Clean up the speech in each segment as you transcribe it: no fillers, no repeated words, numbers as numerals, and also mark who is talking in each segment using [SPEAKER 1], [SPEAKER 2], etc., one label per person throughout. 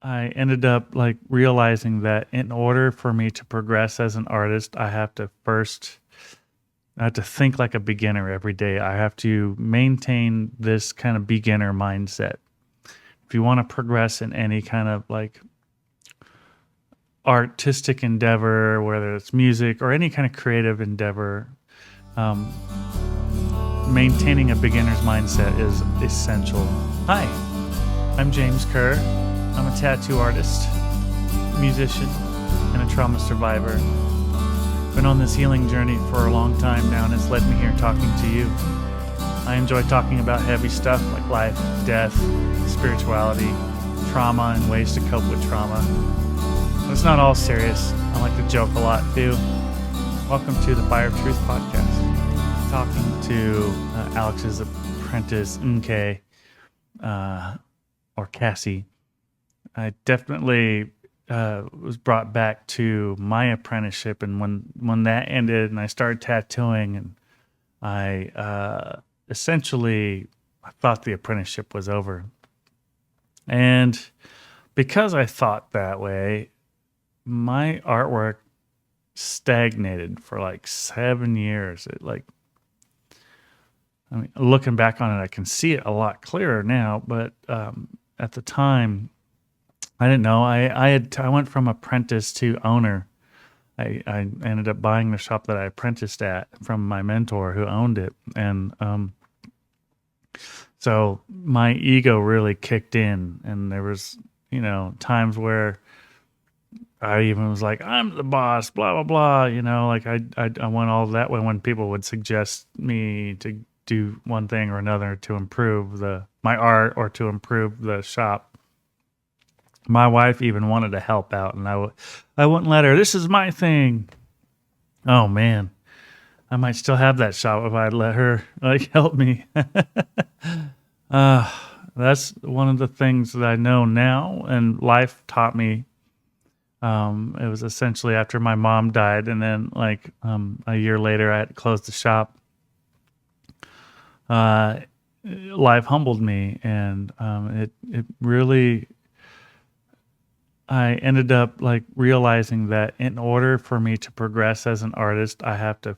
[SPEAKER 1] I ended up like realizing that in order for me to progress as an artist, I have to think like a beginner every day. I have to maintain this kind of beginner mindset. If you want to progress in any kind of like artistic endeavor, whether it's music or any kind of creative endeavor, um, maintaining a beginner's mindset is essential. Hi, I'm James Kerr. I'm a tattoo artist, musician, and a trauma survivor. Been on this healing journey for a long time now, and it's led me here talking to you. I enjoy talking about heavy stuff like life, death, spirituality, trauma, and ways to cope with trauma. But it's not all serious. I like to joke a lot too. Welcome to the Fire of Truth podcast. Talking to Alex's apprentice, Nke, or Cassie. I definitely was brought back to my apprenticeship, and when that ended and I started tattooing, and I essentially I thought the apprenticeship was over. And because I thought that way, my artwork stagnated for like 7 years. Looking back on it, I can see it a lot clearer now, but at the time I didn't know. I went from apprentice to owner. I ended up buying the shop that I apprenticed at from my mentor who owned it, and so my ego really kicked in, and there was times where I even was like, I'm the boss, blah blah blah. Like I went all that way when people would suggest me to do one thing or another to improve my art or to improve the shop. My wife even wanted to help out, and I wouldn't let her. This is my thing. Oh man, I might still have that shop if I'd let her like help me. uh, that's one of the things that I know now, and life taught me. It was essentially after my mom died, and then a year later, I had to close the shop. Life humbled me, and it really. I ended up like realizing that in order for me to progress as an artist, I have to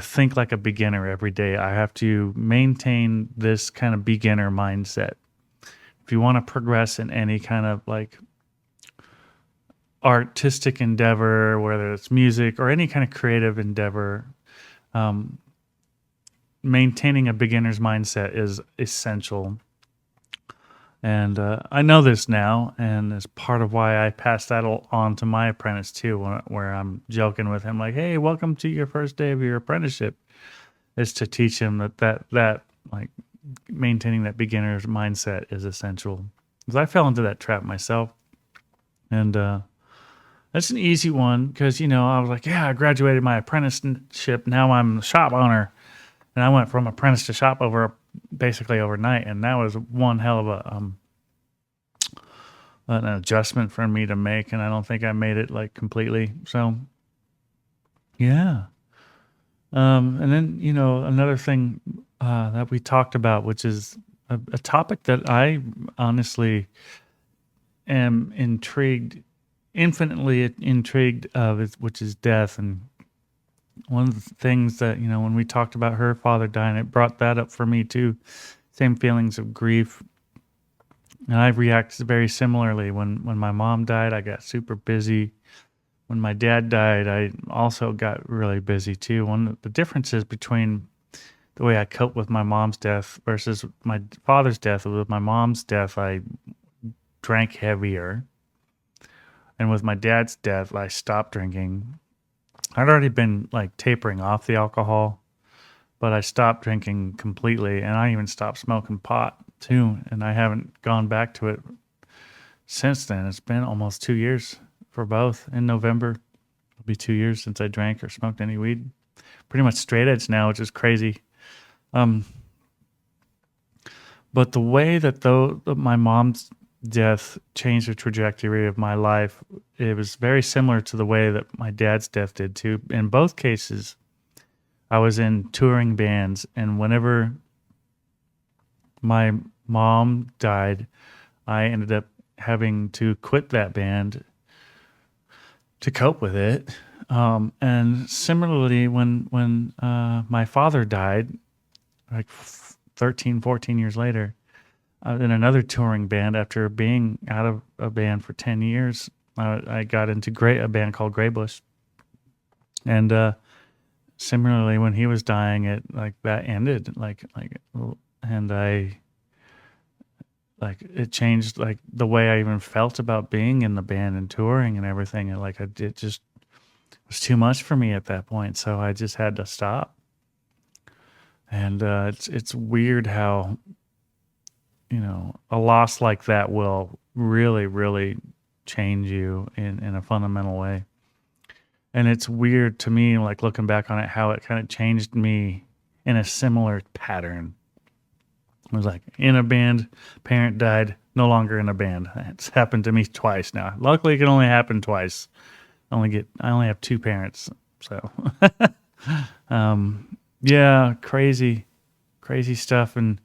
[SPEAKER 1] think like a beginner every day. I have to maintain this kind of beginner mindset. If you want to progress in any kind of like artistic endeavor, whether it's music or any kind of creative endeavor, maintaining a beginner's mindset is essential. And I know this now, and it's part of why I passed that on to my apprentice too, where I'm joking with him like, "Hey, welcome to your first day of your apprenticeship," is to teach him that like maintaining that beginner's mindset is essential. Because I fell into that trap myself, and that's an easy one because I was like, "Yeah, I graduated my apprenticeship. Now I'm the shop owner," and I went from apprentice to shop basically overnight, and that was one hell of an adjustment for me to make, and I don't think I made it like completely. So yeah. And then another thing that we talked about, which is a topic that I honestly am infinitely intrigued of, which is death. And one of the things that when we talked about her father dying, it brought that up for me too. Same feelings of grief. And I reacted very similarly. When my mom died, I got super busy. When my dad died, I also got really busy too. One of the differences between the way I coped with my mom's death versus my father's death, with my mom's death, I drank heavier. And with my dad's death, I stopped drinking. I'd already been like tapering off the alcohol, but I stopped drinking completely, and I even stopped smoking pot too, and I haven't gone back to it since then. It's been almost 2 years for both. In November, it'll be 2 years since I drank or smoked any weed. Pretty much straight edge now, which is crazy. But the way that my mom's death changed the trajectory of my life, it was very similar to the way that my dad's death did too. In both cases, I was in touring bands, and whenever my mom died, I ended up having to quit that band to cope with it. And similarly, when my father died, like 13, 14 years later, in another touring band, after being out of a band for 10 years, I got into a band called Greybush. And similarly, when he was dying, it like that ended, and it changed like the way I even felt about being in the band and touring and everything. And it just was too much for me at that point, so I just had to stop. And it's weird how a loss like that will really, really change you in a fundamental way. And it's weird to me, like looking back on it, how it kind of changed me in a similar pattern. It was like in a band, parent died, no longer in a band. It's happened to me twice now. Luckily, it can only happen twice. I only have two parents, so yeah, crazy stuff. And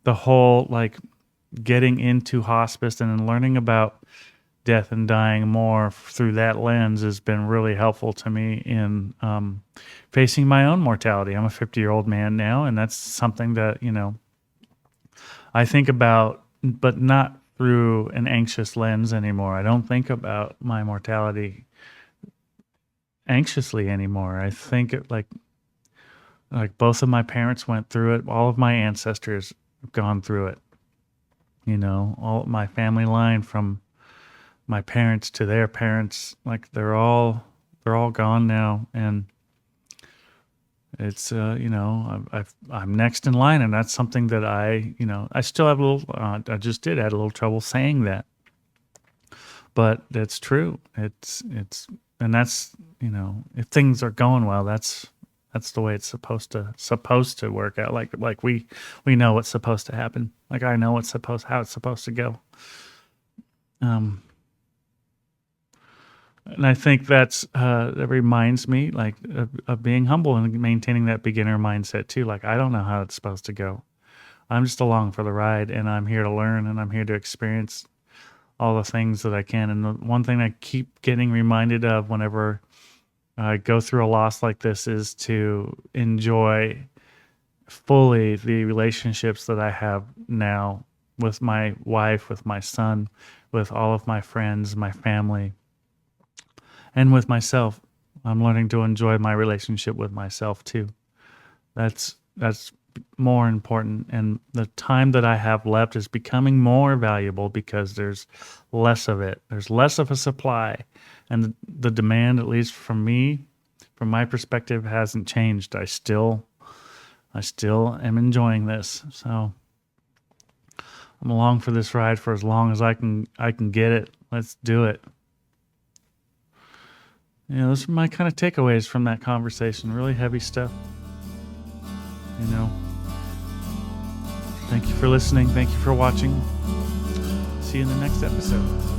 [SPEAKER 1] the whole like getting into hospice and then learning about death and dying more through that lens has been really helpful to me in facing my own mortality. I'm a 50-year-old man now, and that's something that I think about, but not through an anxious lens anymore. I don't think about my mortality anxiously anymore. I think it like both of my parents went through it. All of my ancestors have gone through it. All my family line from my parents to their parents, like they're all gone now, and it's I'm next in line, and that's something that I still have a little. I just did had a little trouble saying that, but it's true. It's and that's if things are going well, that's the way it's supposed to work out. Like we know what's supposed to happen. Like I know how it's supposed to go. And I think that reminds me of being humble and maintaining that beginner mindset too. Like I don't know how it's supposed to go. I'm just along for the ride, and I'm here to learn, and I'm here to experience all the things that I can. And the one thing I keep getting reminded of whenever I go through a loss like this is to enjoy fully the relationships that I have now with my wife, with my son, with all of my friends, my family, and with myself. I'm learning to enjoy my relationship with myself too. That's more important, and the time that I have left is becoming more valuable because there's less of it. There's less of a supply, and the demand, at least from me, from my perspective, hasn't changed. I still am enjoying this. So I'm along for this ride for as long as I can get it. Let's do it. Those are my kind of takeaways from that conversation. Really heavy stuff. Thank you for listening. Thank you for watching. See you in the next episode.